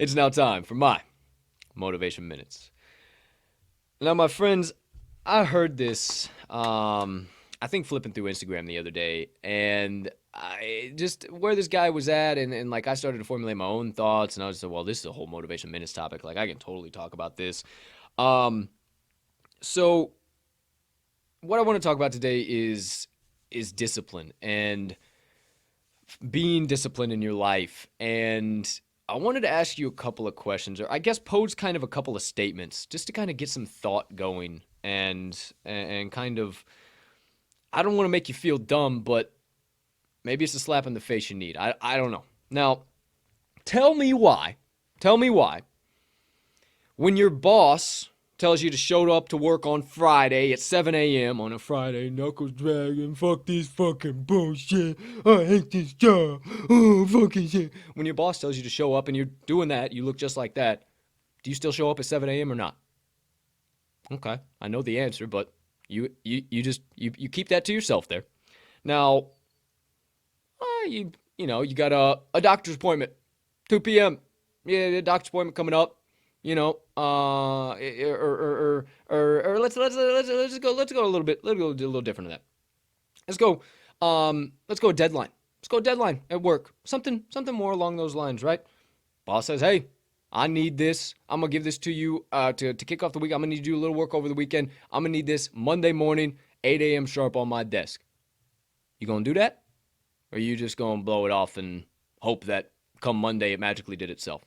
It's now time for my Motivation Minutes. Now, my friends, I heard this, I think flipping through Instagram the other day, and I just where this guy was at, and like I started to formulate my own thoughts, and I was like, well, this is a whole Motivation Minutes topic. Like, I can totally talk about this. Um, so, what I want to talk about today is discipline and being disciplined in your life. And I wanted to ask you a couple of questions, or I guess pose kind of a couple of statements, just to kind of get some thought going and kind of. I don't want to make you feel dumb, but maybe it's a slap in the face you need. I don't know. Now, tell me why. Tell me why. When your boss tells you to show up to work on Friday at 7 a.m. on a Friday, knuckles dragging, fuck this fucking bullshit, I hate this job, oh, fucking shit. When your boss tells you to show up and you're doing that, you look just like that, do you still show up at 7 a.m. or not? Okay, I know the answer, but you keep that to yourself there. Now, you got a doctor's appointment, 2 p.m. Yeah, the doctor's appointment coming up. Or let's go a little bit. Let's go a little different than that. Let's go a deadline. Let's go a deadline at work. Something more along those lines, right? Boss says, hey, I need this. I'm gonna give this to you to kick off the week. I'm gonna need you to do a little work over the weekend. I'm gonna need this Monday morning, 8 a.m. sharp on my desk. You gonna do that? Or are you just gonna blow it off and hope that come Monday it magically did itself?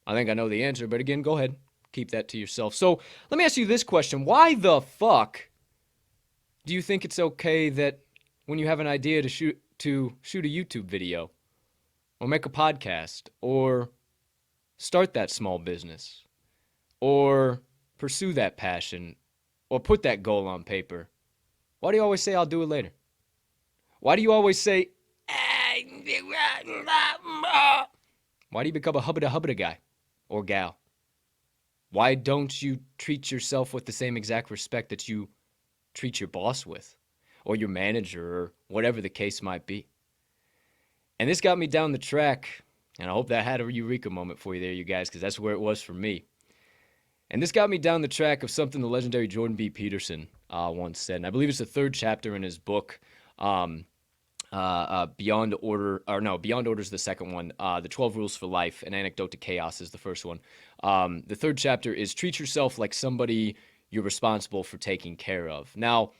I think I know the answer, but again, go ahead. Keep that to yourself. So let me ask you this question. Why the fuck do you think it's okay that when you have an idea to shoot a YouTube video or make a podcast or start that small business or pursue that passion or put that goal on paper, why do you always say I'll do it later? Why do you always say why do you become a hubba guy or gal? Why don't you treat yourself with the same exact respect that you treat your boss with, or your manager, or whatever the case might be? And this got me down the track, and I hope that had a eureka moment for you there, you guys, because that's where it was for me. And this got me down the track of something the legendary Jordan B. Peterson once said, and I believe it's the third chapter in his book, Beyond Order, or no, Beyond Order is the second one. The 12 Rules for Life, An Anecdote to Chaos is the first one. The third chapter is treat yourself like somebody you're responsible for taking care of. Now,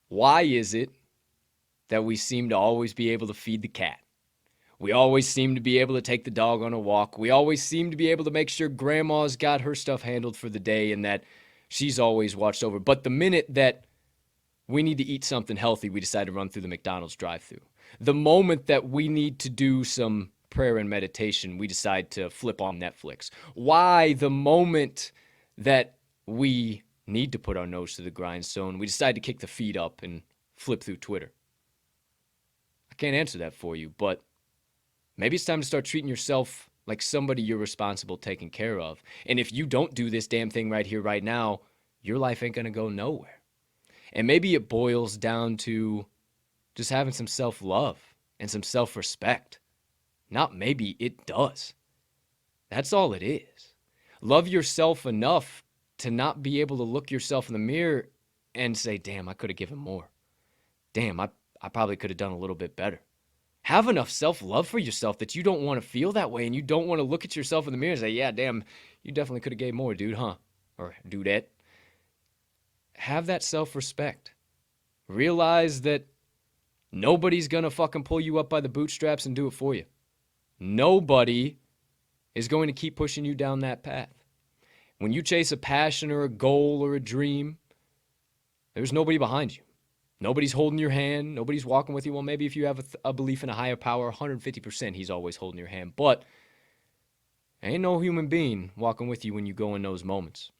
why is it that we seem to always be able to feed the cat? We always seem to be able to take the dog on a walk. We always seem to be able to make sure grandma's got her stuff handled for the day and that she's always watched over. But the minute that we need to eat something healthy, we decide to run through the McDonald's drive-thru. The moment that we need to do some prayer and meditation, we decide to flip on Netflix. Why the moment that we need to put our nose to the grindstone, we decide to kick the feet up and flip through Twitter? I can't answer that for you, but maybe it's time to start treating yourself like somebody you're responsible taking care of. And if you don't do this damn thing right here, right now, your life ain't gonna go nowhere. And maybe it boils down to just having some self-love and some self-respect. Not maybe, it does. That's all it is. Love yourself enough to not be able to look yourself in the mirror and say, damn, I could have given more. Damn, I probably could have done a little bit better. Have enough self-love for yourself that you don't want to feel that way and you don't want to look at yourself in the mirror and say, yeah, damn, you definitely could have gave more, dude, huh? Or dudette. Have that self-respect. Realize that nobody's going to fucking pull you up by the bootstraps and do it for you. Nobody is going to keep pushing you down that path. When you chase a passion or a goal or a dream, there's nobody behind you. Nobody's holding your hand. Nobody's walking with you. Well, maybe if you have a belief in a higher power, 150% he's always holding your hand. But ain't no human being walking with you when you go in those moments.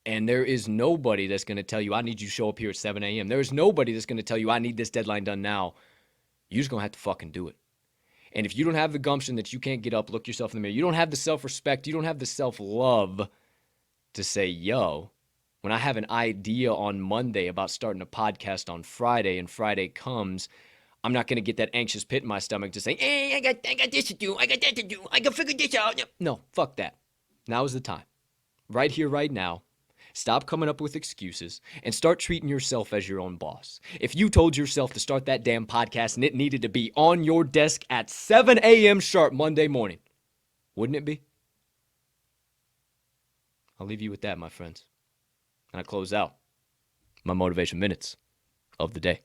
And there is nobody that's going to tell you, I need you to show up here at 7 a.m. There is nobody that's going to tell you, I need this deadline done now. You're just going to have to fucking do it. And if you don't have the gumption that you can't get up, look yourself in the mirror, you don't have the self-respect, you don't have the self-love to say, yo, when I have an idea on Monday about starting a podcast on Friday and Friday comes, I'm not going to get that anxious pit in my stomach just saying, hey, I got this to do. I got that to do. I got to figure this out. No, fuck that. Now is the time. Right here, right now. Stop coming up with excuses and start treating yourself as your own boss. If you told yourself to start that damn podcast and it needed to be on your desk at 7 a.m. sharp Monday morning, wouldn't it be? I'll leave you with that, my friends. And I close out my motivation minutes of the day.